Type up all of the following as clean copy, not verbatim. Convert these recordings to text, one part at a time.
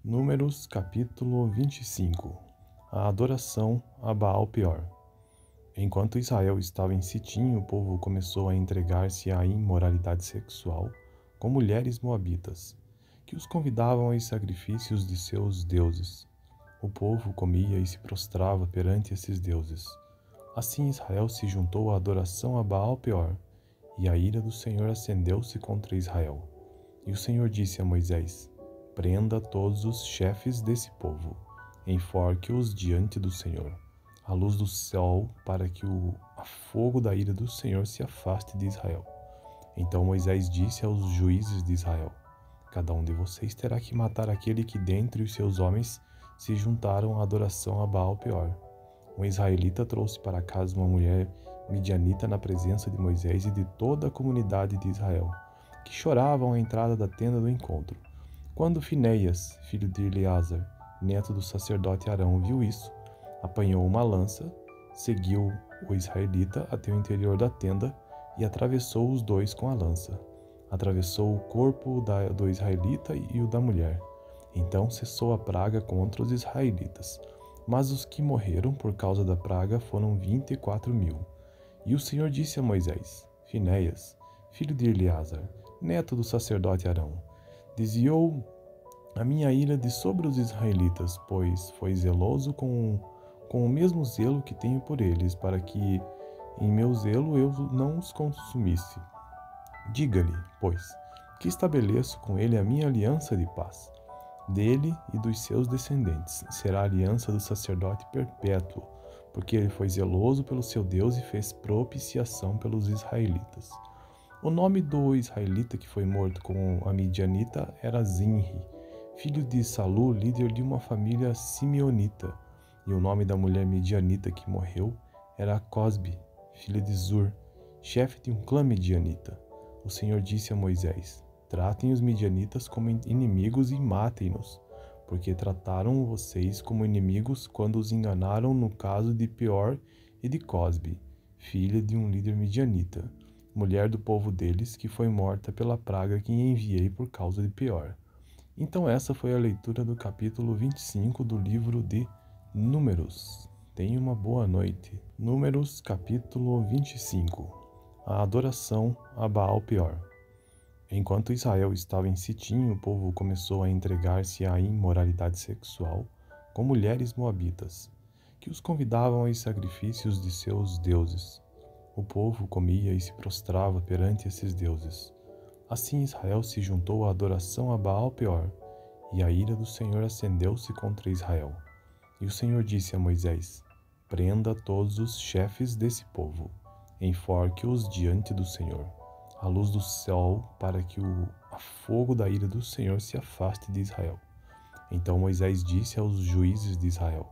Números capítulo 25. A adoração a Baal-peor. Enquanto Israel estava em Sitim, o povo começou a entregar-se à imoralidade sexual com mulheres moabitas, que os convidavam aos sacrifícios de seus deuses. O povo comia e se prostrava perante esses deuses. Assim Israel se juntou à adoração a Baal-peor, e a ira do Senhor acendeu-se contra Israel. E o Senhor disse a Moisés: Prenda todos os chefes desse povo, enforque-os diante do Senhor, à luz do sol, para que o fogo da ira do Senhor se afaste de Israel. Então Moisés disse aos juízes de Israel: Cada um de vocês terá que matar aquele que dentre os seus homens se juntaram à adoração a Baal-peor. Um israelita trouxe para casa uma mulher midianita na presença de Moisés e de toda a comunidade de Israel, que choravam à entrada da tenda do encontro. Quando Finéias, filho de Eleazar, neto do sacerdote Arão, viu isso, apanhou uma lança, seguiu o israelita até o interior da tenda e atravessou os dois com a lança. Atravessou o corpo do israelita e o da mulher. Então cessou a praga contra os israelitas. Mas os que morreram por causa da praga foram 24.000. E o Senhor disse a Moisés: Finéias, filho de Eleazar, neto do sacerdote Arão, desviou a minha ira de sobre os israelitas, pois foi zeloso com o mesmo zelo que tenho por eles, para que em meu zelo eu não os consumisse. Diga-lhe, pois, que estabeleço com ele a minha aliança de paz. Dele e dos seus descendentes será a aliança do sacerdote perpétuo, porque ele foi zeloso pelo seu Deus e fez propiciação pelos israelitas. O nome do israelita que foi morto com a midianita era Zinri, filho de Salu, líder de uma família simeonita, e o nome da mulher midianita que morreu era Cosbe, filha de Zur, chefe de um clã midianita. O Senhor disse a Moisés: Tratem os midianitas como inimigos e matem-nos, porque trataram vocês como inimigos quando os enganaram no caso de Peor e de Cosbe, filha de um líder midianita, mulher do povo deles, que foi morta pela praga que enviei por causa de Peor. Então essa foi a leitura do capítulo 25 do livro de Números. Tenha uma boa noite. Números capítulo 25. A adoração a Baal-peor. Enquanto Israel estava em Sitim, o povo começou a entregar-se à imoralidade sexual com mulheres moabitas, que os convidavam aos sacrifícios de seus deuses. O povo comia e se prostrava perante esses deuses. Assim Israel se juntou à adoração a Baal-peor, e a ira do Senhor acendeu-se contra Israel. E o Senhor disse a Moisés: Prenda todos os chefes desse povo, enforque-os diante do Senhor, à luz do sol, para que o fogo da ira do Senhor se afaste de Israel. Então Moisés disse aos juízes de Israel: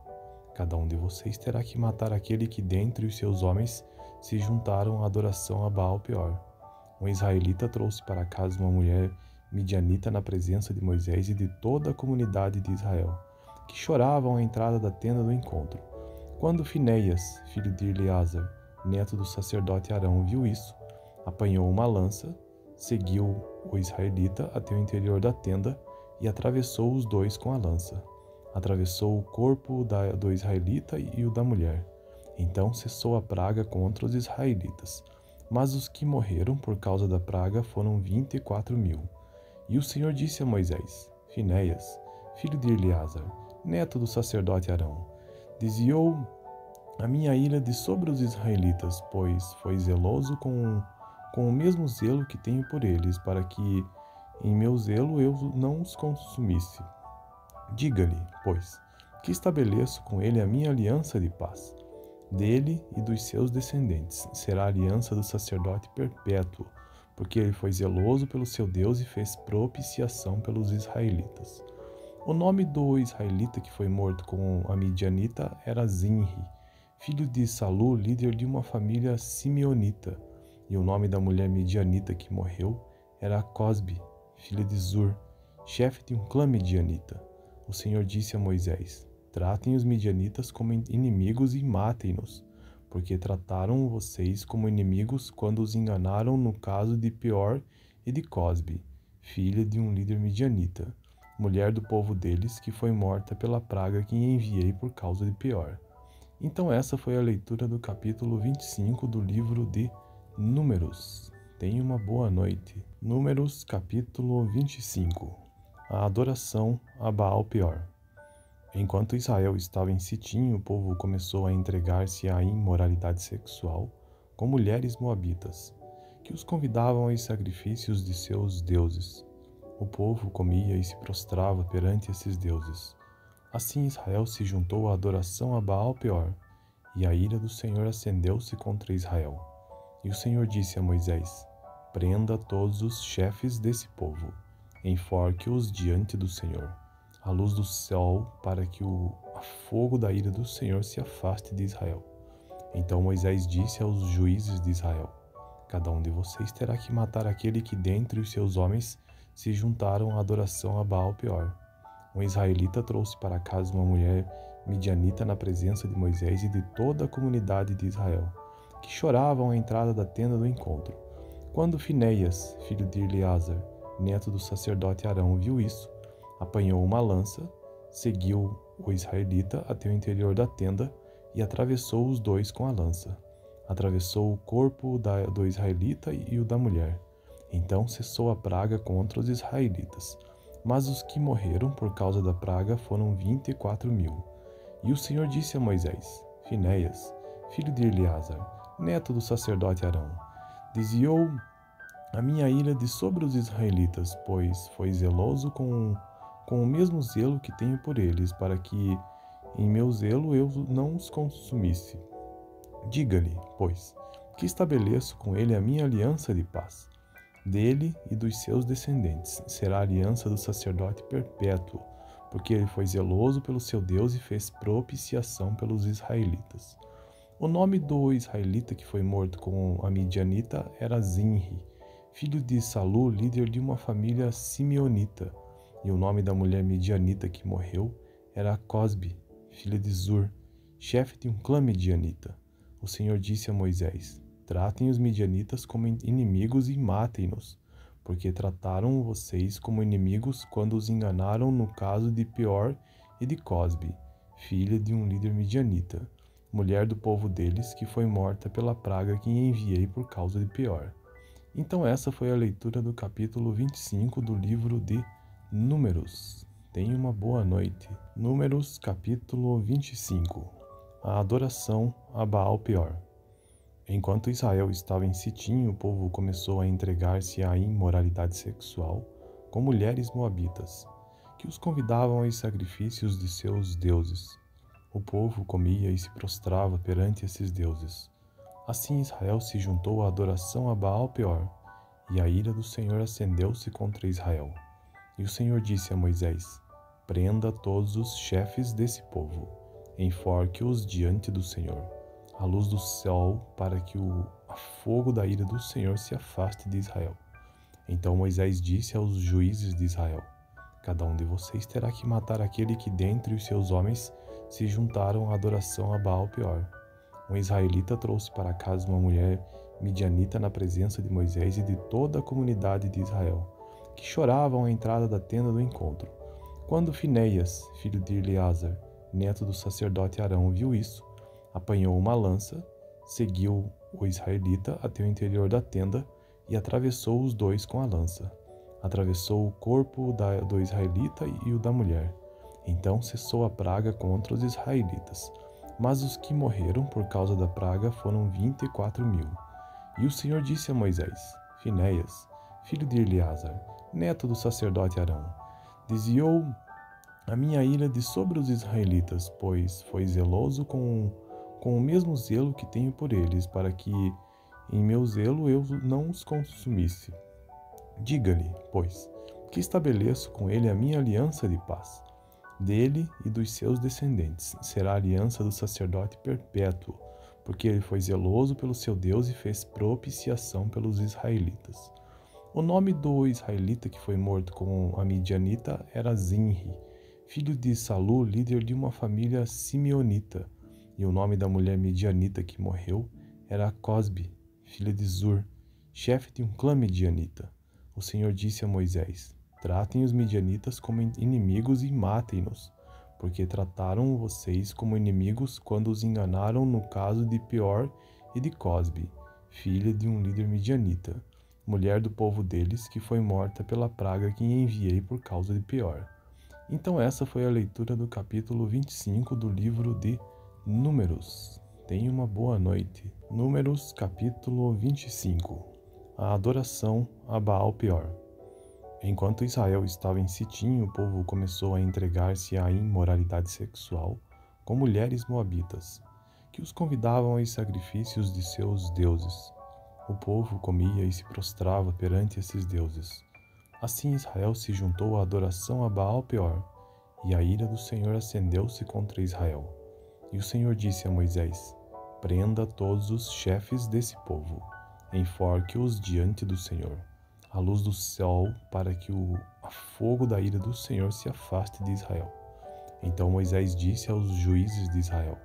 Cada um de vocês terá que matar aquele que dentre os seus homens se juntaram à adoração a Baal-peor. Um israelita trouxe para casa uma mulher midianita na presença de Moisés e de toda a comunidade de Israel, que choravam à entrada da tenda do encontro. Quando Finéias, filho de Eleazar, neto do sacerdote Arão, viu isso, apanhou uma lança, seguiu o israelita até o interior da tenda e atravessou os dois com a lança. Atravessou o corpo do israelita e o da mulher. Então cessou a praga contra os israelitas. Mas os que morreram por causa da praga foram 24.000. E o Senhor disse a Moisés: Finéias, filho de Eleazar, neto do sacerdote Arão, desviou a minha ira de sobre os israelitas, pois foi zeloso com o mesmo zelo que tenho por eles, para que em meu zelo eu não os consumisse. Diga-lhe, pois, que estabeleço com ele a minha aliança de paz. Dele e dos seus descendentes será a aliança do sacerdote perpétuo, porque ele foi zeloso pelo seu Deus e fez propiciação pelos israelitas. O nome do israelita que foi morto com a midianita era Zinri, filho de Salu, líder de uma família simeonita, e o nome da mulher midianita que morreu era Cosbe, filha de Zur, chefe de um clã midianita. O Senhor disse a Moisés: Tratem os midianitas como inimigos e matem-nos, porque trataram vocês como inimigos quando os enganaram no caso de Peor e de Cosbe, filha de um líder midianita, mulher do povo deles, que foi morta pela praga que enviei por causa de Peor. Então essa foi a leitura do capítulo 25 do livro de Números. Tenha uma boa noite. Números, capítulo 25. A adoração a Baal Peor. Enquanto Israel estava em Sitim, o povo começou a entregar-se à imoralidade sexual com mulheres moabitas, que os convidavam aos sacrifícios de seus deuses. O povo comia e se prostrava perante esses deuses. Assim Israel se juntou à adoração a Baal Peor, e a ira do Senhor acendeu-se contra Israel. E o Senhor disse a Moisés: Prenda todos os chefes desse povo, enforque-os diante do Senhor, à luz do sol, para que o fogo da ira do Senhor se afaste de Israel. Então Moisés disse aos juízes de Israel: Cada um de vocês terá que matar aquele que dentre os seus homens se juntaram à adoração a Baal Peor. Um israelita trouxe para casa uma mulher midianita na presença de Moisés e de toda a comunidade de Israel, que choravam à entrada da tenda do encontro. Quando Finéias, filho de Eleazar, neto do sacerdote Arão, viu isso, apanhou uma lança, seguiu o israelita até o interior da tenda e atravessou os dois com a lança. Atravessou o corpo do israelita e o da mulher. Então cessou a praga contra os israelitas. Mas os que morreram por causa da praga foram 24.000. E o Senhor disse a Moisés: Finéias, filho de Eleazar, neto do sacerdote Arão, desviou a minha ira de sobre os israelitas, pois foi zeloso com o mesmo zelo que tenho por eles, para que em meu zelo eu não os consumisse. Diga-lhe, pois, que estabeleço com ele a minha aliança de paz. Dele e dos seus descendentes será a aliança do sacerdote perpétuo, porque ele foi zeloso pelo seu Deus e fez propiciação pelos israelitas. O nome do israelita que foi morto com a midianita era Zinri, filho de Salu, líder de uma família simeonita, e o nome da mulher midianita que morreu era Cosbe, filha de Zur, chefe de um clã midianita. O Senhor disse a Moisés: Tratem os midianitas como inimigos e matem-nos, porque trataram vocês como inimigos quando os enganaram no caso de Peor e de Cosbe, filha de um líder midianita, mulher do povo deles, que foi morta pela praga que enviei por causa de Peor. Então essa foi a leitura do capítulo 25 do livro de Números. Tenha uma boa noite. Números, capítulo 25. A adoração a Baal Peor. Enquanto Israel estava em Sitim, o povo começou a entregar-se à imoralidade sexual com mulheres moabitas, que os convidavam aos sacrifícios de seus deuses. O povo comia e se prostrava perante esses deuses. Assim Israel se juntou à adoração a Baal Peor, e a ira do Senhor acendeu-se contra Israel. E o Senhor disse a Moisés: Prenda todos os chefes desse povo, enforque-os diante do Senhor, à luz do sol, para que o fogo da ira do Senhor se afaste de Israel. Então Moisés disse aos juízes de Israel: Cada um de vocês terá que matar aquele que dentre os seus homens se juntaram à adoração a Baal Peor. Um israelita trouxe para casa uma mulher midianita na presença de Moisés e de toda a comunidade de Israel, que choravam à entrada da tenda do encontro. Quando Finéias, filho de Eleazar, neto do sacerdote Arão, viu isso, apanhou uma lança, seguiu o israelita até o interior da tenda e atravessou os dois com a lança. Atravessou o corpo do israelita e o da mulher. Então cessou a praga contra os israelitas. Mas os que morreram por causa da praga foram 24.000. E o Senhor disse a Moisés: Finéias, filho de Eleazar, neto do sacerdote Arão, desviou a minha ira de sobre os israelitas, pois foi zeloso com o mesmo zelo que tenho por eles, para que em meu zelo eu não os consumisse. Diga-lhe, pois, que estabeleço com ele a minha aliança de paz. Dele e dos seus descendentes será a aliança do sacerdote perpétuo, porque ele foi zeloso pelo seu Deus e fez propiciação pelos israelitas. O nome do israelita que foi morto com a midianita era Zinri, filho de Salu, líder de uma família simeonita, e o nome da mulher midianita que morreu era Cosbe, filha de Zur, chefe de um clã midianita. O Senhor disse a Moisés: tratem os midianitas como inimigos e matem-nos, porque trataram vocês como inimigos quando os enganaram no caso de Peor e de Cosbe, filha de um líder midianita, mulher do povo deles, que foi morta pela praga que enviei por causa de Peor. Então essa foi a leitura do capítulo 25 do livro de Números. Tenha uma boa noite. Números, capítulo 25. A adoração a Baal Peor. Enquanto Israel estava em Sitim, o povo começou a entregar-se à imoralidade sexual com mulheres moabitas, que os convidavam aos sacrifícios de seus deuses. O povo comia e se prostrava perante esses deuses. Assim Israel se juntou à adoração a Baal Peor, e a ira do Senhor acendeu-se contra Israel. E o Senhor disse a Moisés: prenda todos os chefes desse povo, enforque-os diante do Senhor, à luz do sol, para que o fogo da ira do Senhor se afaste de Israel. Então Moisés disse aos juízes de Israel: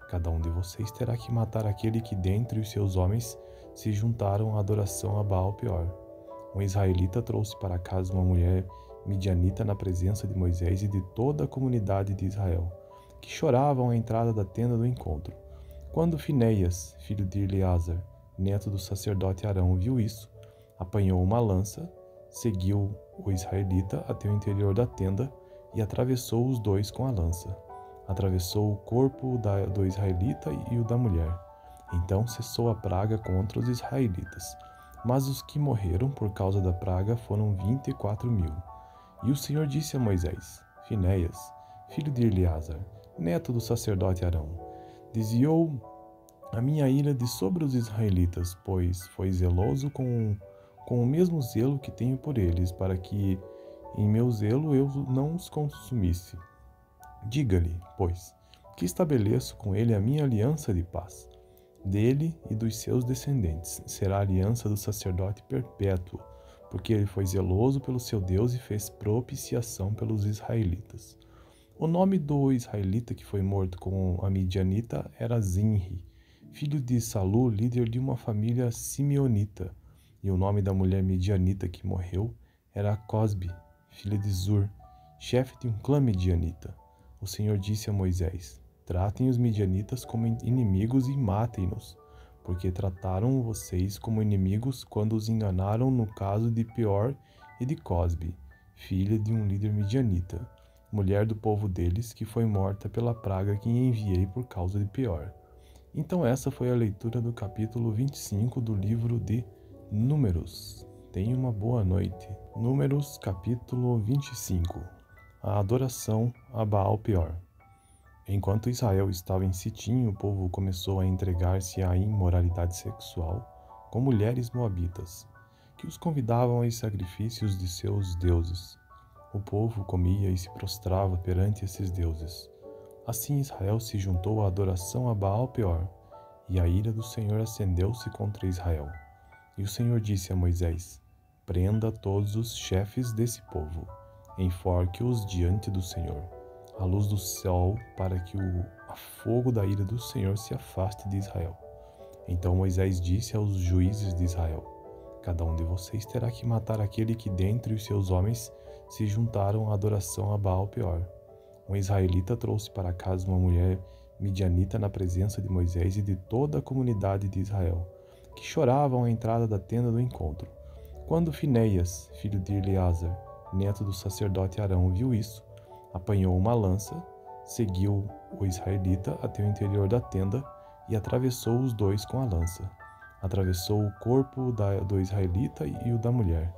cada um de vocês terá que matar aquele que dentre os seus homens se juntaram à adoração a Baal Peor. Um israelita trouxe para casa uma mulher midianita na presença de Moisés e de toda a comunidade de Israel, que choravam à entrada da tenda do encontro. Quando Finéias, filho de Eleazar, neto do sacerdote Arão, viu isso, apanhou uma lança, seguiu o israelita até o interior da tenda e atravessou os dois com a lança. Atravessou o corpo do israelita e o da mulher. Então cessou a praga contra os israelitas. Mas os que morreram por causa da praga foram 24.000. E o Senhor disse a Moisés: Finéias, filho de Eleazar, neto do sacerdote Arão, desviou a minha ira de sobre os israelitas, pois foi zeloso com o mesmo zelo que tenho por eles, para que em meu zelo eu não os consumisse. Diga-lhe, pois, que estabeleço com ele a minha aliança de paz. Dele e dos seus descendentes será a aliança do sacerdote perpétuo, porque ele foi zeloso pelo seu Deus e fez propiciação pelos israelitas. O nome do israelita que foi morto com a midianita era Zinri, filho de Salu, líder de uma família simeonita, e o nome da mulher midianita que morreu era Cosbe, filha de Zur, chefe de um clã midianita. O Senhor disse a Moisés: tratem os midianitas como inimigos e matem-nos, porque trataram vocês como inimigos quando os enganaram no caso de Peor e de Cosbe, filha de um líder midianita, mulher do povo deles, que foi morta pela praga que enviei por causa de Peor. Então essa foi a leitura do capítulo 25 do livro de Números. Tenha uma boa noite. Números, capítulo 25. A adoração a Baal Peor. Enquanto Israel estava em Sitim, o povo começou a entregar-se à imoralidade sexual com mulheres moabitas, que os convidavam aos sacrifícios de seus deuses. O povo comia e se prostrava perante esses deuses. Assim Israel se juntou à adoração a Baal Peor, e a ira do Senhor acendeu-se contra Israel. E o Senhor disse a Moisés: prenda todos os chefes desse povo, enforque-os diante do Senhor, à luz do sol, para que o fogo da ira do Senhor se afaste de Israel. Então Moisés disse aos juízes de Israel: cada um de vocês terá que matar aquele que dentre os seus homens se juntaram à adoração a Baal Peor. Um israelita trouxe para casa uma mulher midianita na presença de Moisés e de toda a comunidade de Israel, que choravam à entrada da tenda do encontro. Quando Finéias, filho de Eleazar, neto do sacerdote Arão, viu isso, apanhou uma lança, seguiu o israelita até o interior da tenda e atravessou os dois com a lança. Atravessou o corpo do israelita e o da mulher.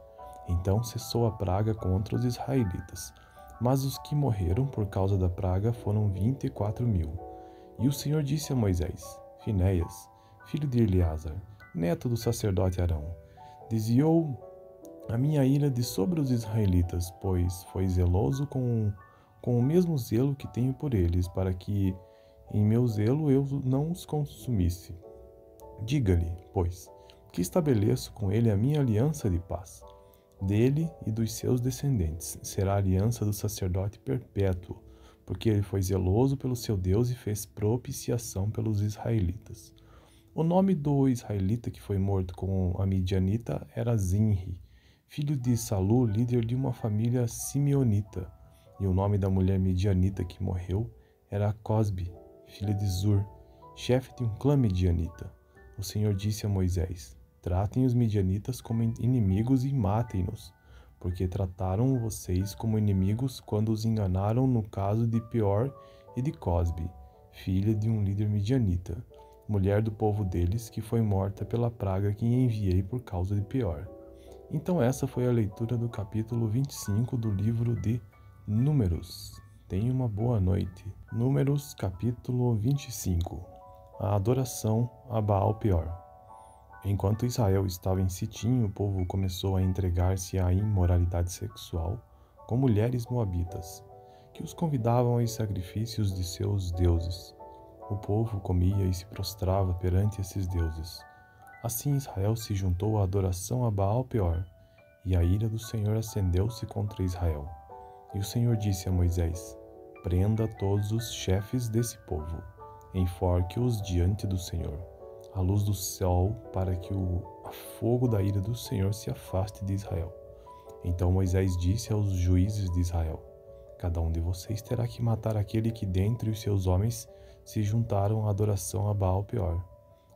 Então cessou a praga contra os israelitas. Mas os que morreram por causa da praga foram 24.000. E o Senhor disse a Moisés: Finéias, filho de Eleazar, neto do sacerdote Arão, desviou a minha ira de sobre os israelitas, pois foi zeloso com o mesmo zelo que tenho por eles, para que em meu zelo eu não os consumisse. Diga-lhe, pois, que estabeleço com ele a minha aliança de paz. Dele e dos seus descendentes será a aliança do sacerdote perpétuo, porque ele foi zeloso pelo seu Deus e fez propiciação pelos israelitas. O nome do israelita que foi morto com a midianita era Zinri, filho de Salu, líder de uma família simeonita, e o nome da mulher midianita que morreu era Cosbe, filha de Zur, chefe de um clã midianita. O Senhor disse a Moisés: tratem os midianitas como inimigos e matem-nos, porque trataram vocês como inimigos quando os enganaram no caso de Peor e de Cosbe, filha de um líder midianita, mulher do povo deles, que foi morta pela praga que enviei por causa de Peor. Então essa foi a leitura do capítulo 25 do livro de Números. Tenha uma boa noite. Números, capítulo 25. A adoração a Baal-Peor. Enquanto Israel estava em Sitim, o povo começou a entregar-se à imoralidade sexual com mulheres moabitas, que os convidavam aos sacrifícios de seus deuses. O povo comia e se prostrava perante esses deuses. Assim Israel se juntou à adoração a Baal-Peor, e a ira do Senhor acendeu-se contra Israel. E o Senhor disse a Moisés: prenda todos os chefes desse povo, enforque-os diante do Senhor, à luz do sol, para que o fogo da ira do Senhor se afaste de Israel. Então Moisés disse aos juízes de Israel: cada um de vocês terá que matar aquele que dentre os seus homens se juntaram à adoração a Baal-Peor.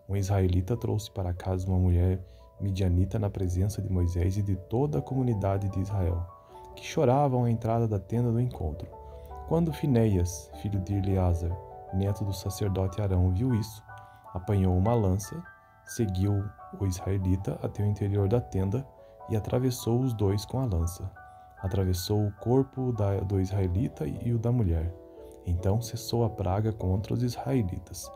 Um israelita trouxe para casa uma mulher midianita na presença de Moisés e de toda a comunidade de Israel, que choravam à entrada da tenda do encontro. Quando Finéias, filho de Eleazar, neto do sacerdote Arão, viu isso, apanhou uma lança, seguiu o israelita até o interior da tenda e atravessou os dois com a lança. Atravessou o corpo do israelita e o da mulher. Então cessou a praga contra os israelitas.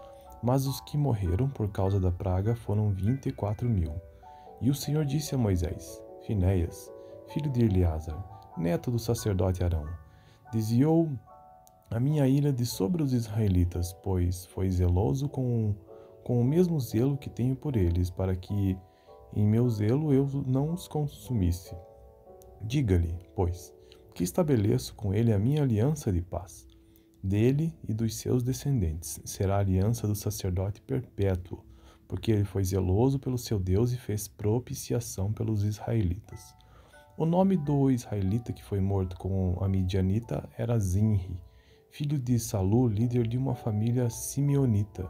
Mas os que morreram por causa da praga foram 24.000. E o Senhor disse a Moisés: Finéias, filho de Eleazar, neto do sacerdote Arão, desviou a minha ira de sobre os israelitas, pois foi zeloso com o mesmo zelo que tenho por eles, para que em meu zelo eu não os consumisse. Diga-lhe, pois, que estabeleço com ele a minha aliança de paz. Dele e dos seus descendentes será a aliança do sacerdote perpétuo, porque ele foi zeloso pelo seu Deus e fez propiciação pelos israelitas. O nome do israelita que foi morto com a midianita era Zinri, filho de Salu, líder de uma família simeonita,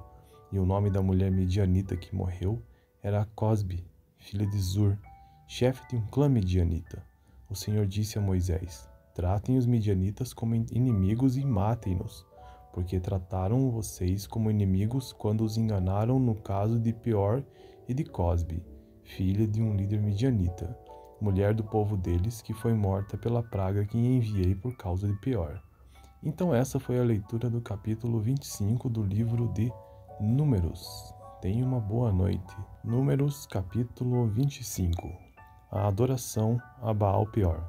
e o nome da mulher midianita que morreu era Cosbe, filha de Zur, chefe de um clã midianita. O Senhor disse a Moisés: tratem os midianitas como inimigos e matem-nos, porque trataram vocês como inimigos quando os enganaram no caso de Peor e de Cosbe, filha de um líder midianita, mulher do povo deles, que foi morta pela praga que enviei por causa de Peor. Então essa foi a leitura do capítulo 25 do livro de Números. Tenha uma boa noite. Números, capítulo 25. A adoração a Baal-Peor.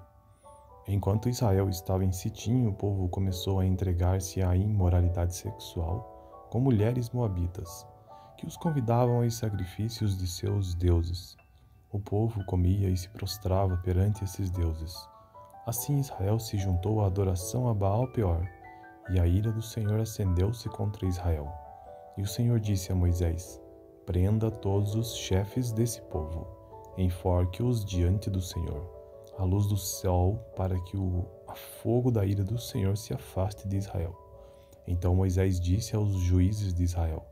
Enquanto Israel estava em Sitim, o povo começou a entregar-se à imoralidade sexual com mulheres moabitas, que os convidavam aos sacrifícios de seus deuses. O povo comia e se prostrava perante esses deuses. Assim Israel se juntou à adoração a Baal-Peor, e a ira do Senhor acendeu-se contra Israel. E o Senhor disse a Moisés: prenda todos os chefes desse povo, enforque-os diante do Senhor, à luz do sol, para que o fogo da ira do Senhor se afaste de Israel. Então Moisés disse aos juízes de Israel: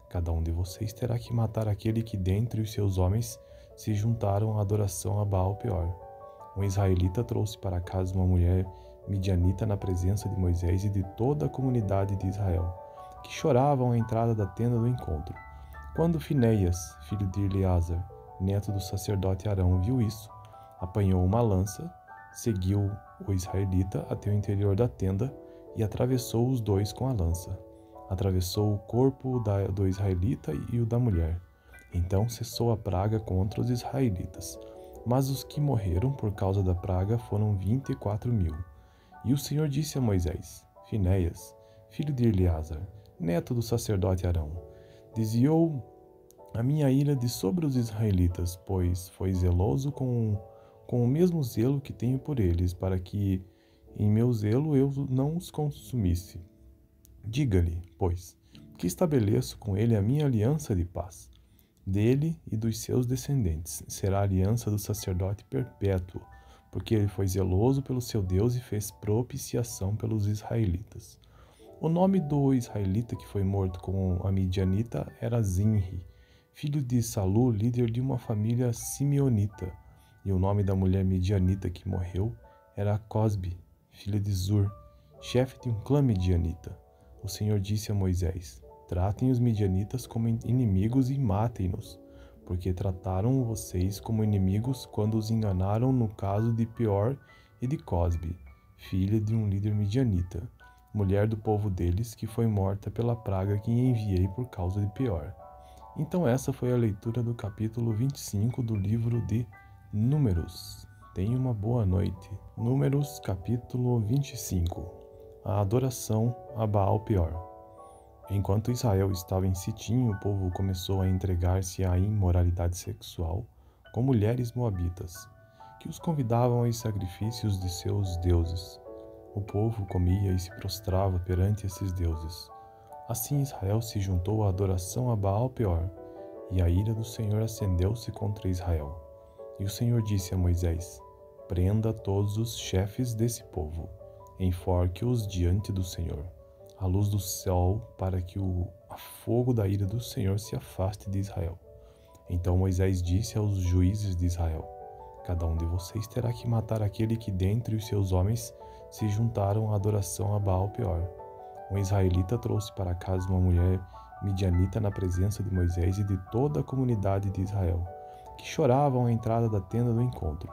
cada um de vocês terá que matar aquele que dentre os seus homens se juntaram à adoração a Baal-Peor. Um israelita trouxe para casa uma mulher midianita na presença de Moisés e de toda a comunidade de Israel, que choravam à entrada da tenda do encontro. Quando Finéias, filho de Eleazar, neto do sacerdote Arão, viu isso, apanhou uma lança, seguiu o israelita até o interior da tenda e atravessou os dois com a lança. Atravessou o corpo do israelita e o da mulher. Então cessou a praga contra os israelitas. Mas os que morreram por causa da praga foram 24.000. E o Senhor disse a Moisés: Finéias, filho de Eleazar, neto do sacerdote Arão, desviou a minha ira de sobre os israelitas, pois foi zeloso com o mesmo zelo que tenho por eles, para que em meu zelo eu não os consumisse. Diga-lhe, pois, que estabeleço com ele a minha aliança de paz. Dele e dos seus descendentes será a aliança do sacerdote perpétuo, porque ele foi zeloso pelo seu Deus e fez propiciação pelos israelitas. O nome do israelita que foi morto com a midianita era Zinri, filho de Salu, líder de uma família simeonita. E o nome da mulher midianita que morreu era Cosbe, filha de Zur, chefe de um clã midianita. O Senhor disse a Moisés: Tratem os midianitas como inimigos e matem-nos, porque trataram vocês como inimigos quando os enganaram no caso de Peor e de Cosbe, filha de um líder midianita, mulher do povo deles, que foi morta pela praga que enviei por causa de Peor. Então essa foi a leitura do capítulo 25 do livro de Números. Tenha uma boa noite. Números, capítulo 25. A adoração a Baal Peor. Enquanto Israel estava em Sitim, o povo começou a entregar-se à imoralidade sexual com mulheres moabitas, que os convidavam aos sacrifícios de seus deuses. O povo comia e se prostrava perante esses deuses. Assim Israel se juntou à adoração a Baal Peor, e a ira do Senhor acendeu-se contra Israel. E o Senhor disse a Moisés: Prenda todos os chefes desse povo, enforque-os diante do Senhor, à luz do sol, para que o fogo da ira do Senhor se afaste de Israel. Então Moisés disse aos juízes de Israel: Cada um de vocês terá que matar aquele que dentre os seus homens se juntaram à adoração a Baal Peor. Um israelita trouxe para casa uma mulher midianita na presença de Moisés e de toda a comunidade de Israel, que choravam à entrada da tenda do encontro.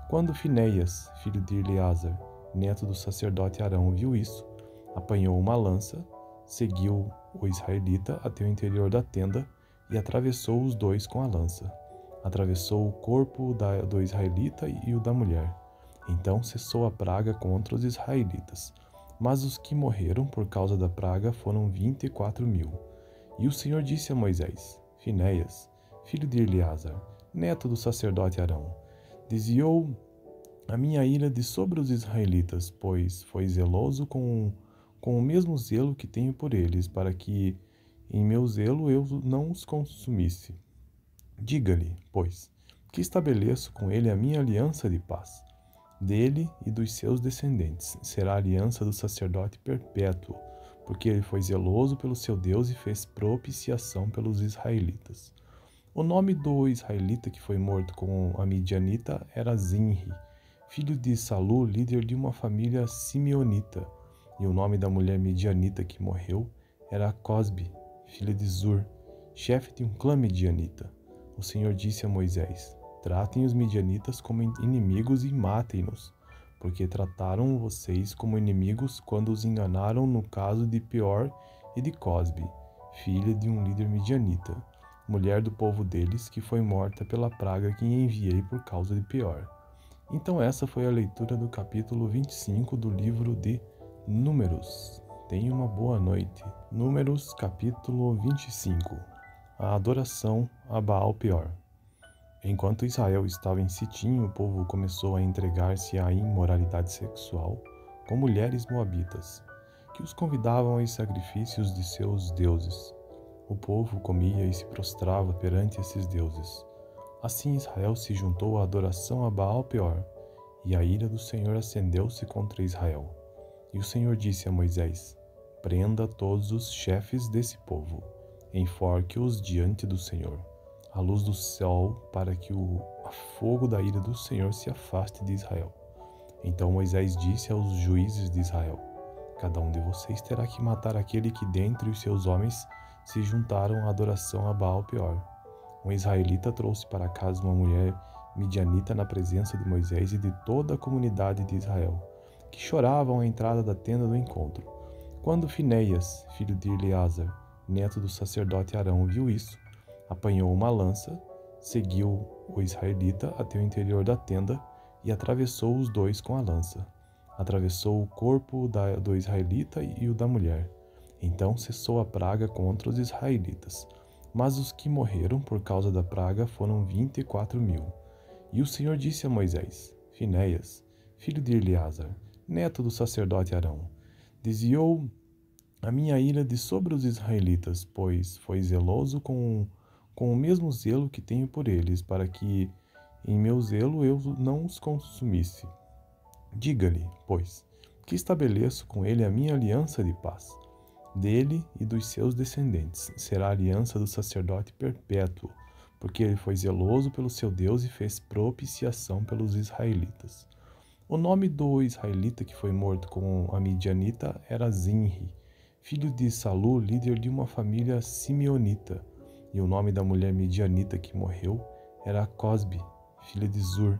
Quando Finéias, filho de Eleazar, neto do sacerdote Arão, viu isso, apanhou uma lança, seguiu o israelita até o interior da tenda e atravessou os dois com a lança. Atravessou o corpo do israelita e o da mulher. Então cessou a praga contra os israelitas. Mas os que morreram por causa da praga foram 24.000. E o Senhor disse a Moisés: Finéias, filho de Eleazar, neto do sacerdote Arão, desviou a minha ira de sobre os israelitas, pois foi zeloso com o mesmo zelo que tenho por eles, para que em meu zelo eu não os consumisse. Diga-lhe, pois, que estabeleço com ele a minha aliança de paz. Dele e dos seus descendentes será a aliança do sacerdote perpétuo, porque ele foi zeloso pelo seu Deus e fez propiciação pelos israelitas. O nome do israelita que foi morto com a midianita era Zinri, filho de Salu, líder de uma família simeonita. E o nome da mulher midianita que morreu era Cosbe, filha de Zur, chefe de um clã midianita. O Senhor disse a Moisés: Tratem os midianitas como inimigos e matem-nos, porque trataram vocês como inimigos quando os enganaram no caso de Peor e de Cosbe, filha de um líder midianita, mulher do povo deles, que foi morta pela praga que enviei por causa de Peor. Então essa foi a leitura do capítulo 25 do livro de Números. Tenha uma boa noite. Números, capítulo 25. A adoração a Baal Peor. Enquanto Israel estava em Sitim, o povo começou a entregar-se à imoralidade sexual com mulheres moabitas, que os convidavam aos sacrifícios de seus deuses. O povo comia e se prostrava perante esses deuses. Assim Israel se juntou à adoração a Baal Peor, e a ira do Senhor acendeu-se contra Israel. E o Senhor disse a Moisés: Prenda todos os chefes desse povo, enforque-os diante do Senhor, à luz do sol, para que o fogo da ira do Senhor se afaste de Israel. Então Moisés disse aos juízes de Israel: Cada um de vocês terá que matar aquele que dentre os seus homens se juntaram à adoração a Baal Peor. Um israelita trouxe para casa uma mulher midianita na presença de Moisés e de toda a comunidade de Israel, que choravam à entrada da tenda do encontro. Quando Finéias, filho de Eleazar, neto do sacerdote Arão, viu isso, apanhou uma lança, seguiu o israelita até o interior da tenda e atravessou os dois com a lança. Atravessou o corpo do israelita e o da mulher. Então cessou a praga contra os israelitas. Mas os que morreram por causa da praga foram 24.000. E o Senhor disse a Moisés: Finéias, filho de Eleazar, neto do sacerdote Arão, desviou a minha ira de sobre os israelitas, pois foi zeloso com com o mesmo zelo que tenho por eles, para que em meu zelo eu não os consumisse. Diga-lhe, pois, que estabeleço com ele a minha aliança de paz. Dele e dos seus descendentes será a aliança do sacerdote perpétuo, porque ele foi zeloso pelo seu Deus e fez propiciação pelos israelitas. O nome do israelita que foi morto com a midianita era Zinri, filho de Salu, líder de uma família simeonita. E o nome da mulher midianita que morreu era Cosbe, filha de Zur,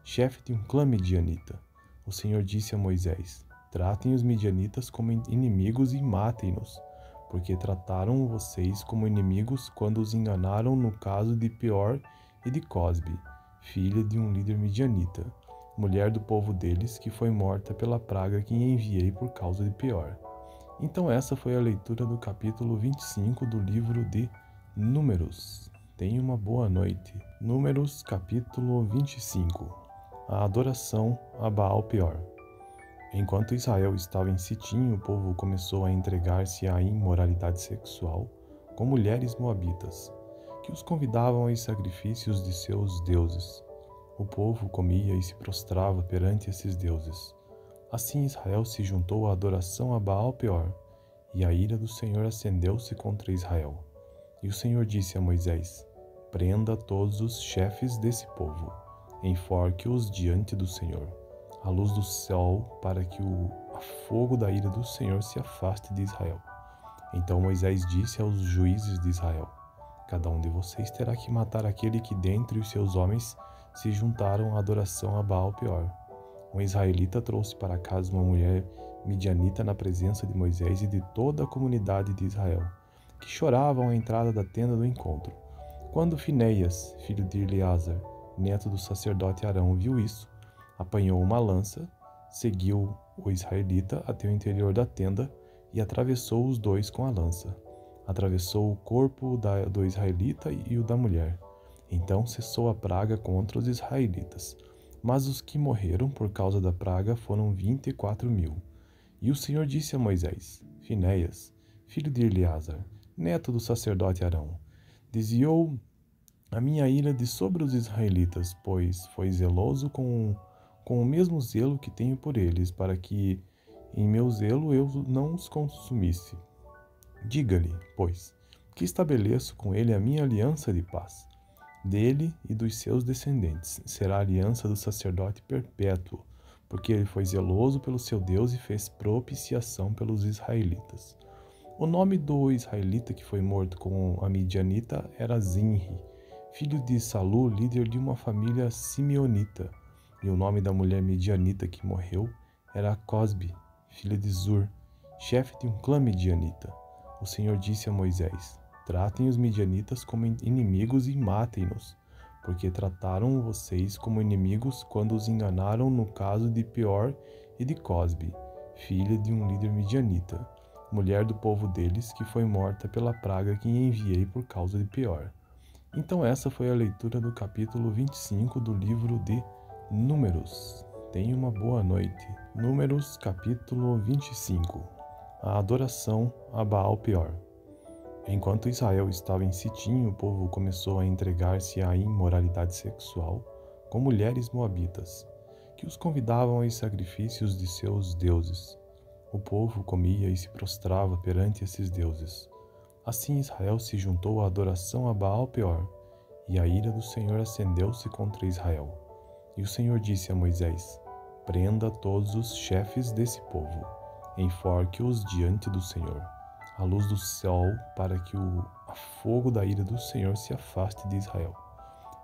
chefe de um clã midianita. O Senhor disse a Moisés: Tratem os midianitas como inimigos e matem-nos, porque trataram vocês como inimigos quando os enganaram no caso de Peor e de Cosbe, filha de um líder midianita, mulher do povo deles, que foi morta pela praga que enviei por causa de Peor. Então essa foi a leitura do capítulo 25 do livro de Números. Tenha uma boa noite. Números, capítulo 25. A adoração a Baal Peor. Enquanto Israel estava em Sitim, o povo começou a entregar-se à imoralidade sexual com mulheres moabitas, que os convidavam aos sacrifícios de seus deuses. O povo comia e se prostrava perante esses deuses. Assim Israel se juntou à adoração a Baal Peor, e a ira do Senhor acendeu-se contra Israel. E o Senhor disse a Moisés: Prenda todos os chefes desse povo, enforque-os diante do Senhor, à luz do sol, para que o fogo da ira do Senhor se afaste de Israel. Então Moisés disse aos juízes de Israel: Cada um de vocês terá que matar aquele que dentre os seus homens se juntaram à adoração a Baal Peor. Um israelita trouxe para casa uma mulher midianita na presença de Moisés e de toda a comunidade de Israel, que choravam à entrada da tenda do encontro. Quando Finéias, filho de Eleazar, neto do sacerdote Arão, viu isso, apanhou uma lança, seguiu o israelita até o interior da tenda e atravessou os dois com a lança. Atravessou o corpo do israelita e o da mulher. Então cessou a praga contra os israelitas. Mas os que morreram por causa da praga foram 24.000. E o Senhor disse a Moisés: Finéias, filho de Eleazar, neto do sacerdote Arão, desviou a minha ira de sobre os israelitas, pois foi zeloso com o mesmo zelo que tenho por eles, para que em meu zelo eu não os consumisse. Diga-lhe, pois, que estabeleço com ele a minha aliança de paz. Dele e dos seus descendentes será a aliança do sacerdote perpétuo, porque ele foi zeloso pelo seu Deus e fez propiciação pelos israelitas. O nome do israelita que foi morto com a midianita era Zinri, filho de Salu, líder de uma família simeonita. E o nome da mulher midianita que morreu era Cosbe, filha de Zur, chefe de um clã midianita. O Senhor disse a Moisés: Tratem os midianitas como inimigos e matem-nos, porque trataram vocês como inimigos quando os enganaram no caso de Peor e de Cosbe, filha de um líder midianita, mulher do povo deles, que foi morta pela praga que enviei por causa de Peor. Então essa foi a leitura do capítulo 25 do livro de Números. Tenha uma boa noite. Números, capítulo 25. A adoração a Baal Peor. Enquanto Israel estava em Sitim, o povo começou a entregar-se à imoralidade sexual com mulheres moabitas, que os convidavam aos sacrifícios de seus deuses. O povo comia e se prostrava perante esses deuses. Assim Israel se juntou à adoração a Baal Peor, e a ira do Senhor acendeu-se contra Israel. E o Senhor disse a Moisés: Prenda todos os chefes desse povo, enforque-os diante do Senhor, à luz do sol, para que o fogo da ira do Senhor se afaste de Israel.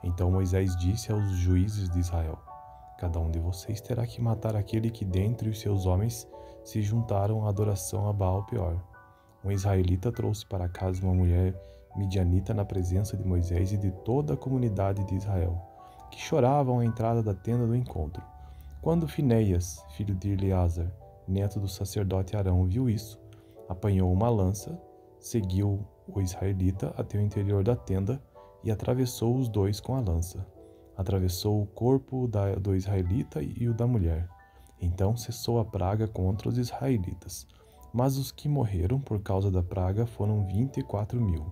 Então Moisés disse aos juízes de Israel: Cada um de vocês terá que matar aquele que dentre os seus homens se juntaram à adoração a Baal Peor. Um israelita trouxe para casa uma mulher midianita na presença de Moisés e de toda a comunidade de Israel, que choravam à entrada da tenda do encontro. Quando Finéias, filho de Eleazar, neto do sacerdote Arão, viu isso, apanhou uma lança, seguiu o israelita até o interior da tenda e atravessou os dois com a lança. Atravessou o corpo do israelita e o da mulher. Então cessou a praga contra os israelitas. Mas os que morreram por causa da praga foram 24.000.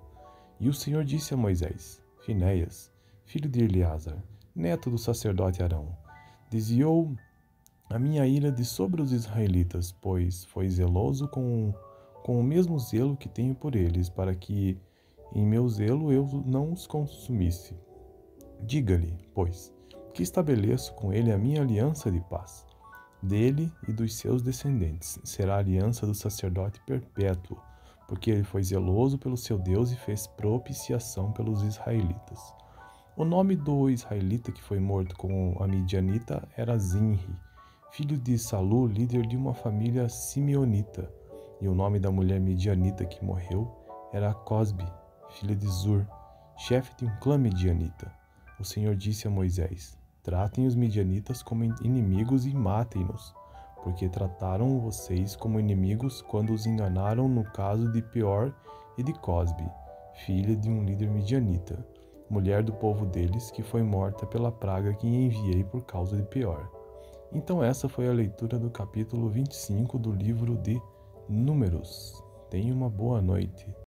E o Senhor disse a Moisés: Finéias, filho de Eleazar, neto do sacerdote Arão, desviou a minha ira de sobre os israelitas, pois foi zeloso com o mesmo zelo que tenho por eles, para que em meu zelo eu não os consumisse. Diga-lhe, pois, que estabeleço com ele a minha aliança de paz. Dele e dos seus descendentes será a aliança do sacerdote perpétuo, porque ele foi zeloso pelo seu Deus e fez propiciação pelos israelitas. O nome do israelita que foi morto com a midianita era Zinri, filho de Salu, líder de uma família simeonita. E o nome da mulher midianita que morreu era Cosbe, filha de Zur, chefe de um clã midianita. O Senhor disse a Moisés: Tratem os midianitas como inimigos e matem-nos, porque trataram vocês como inimigos quando os enganaram no caso de Peor e de Cosbe, filha de um líder midianita, mulher do povo deles, que foi morta pela praga que enviei por causa de Peor. Então essa foi a leitura do capítulo 25 do livro de Números. Tenha uma boa noite.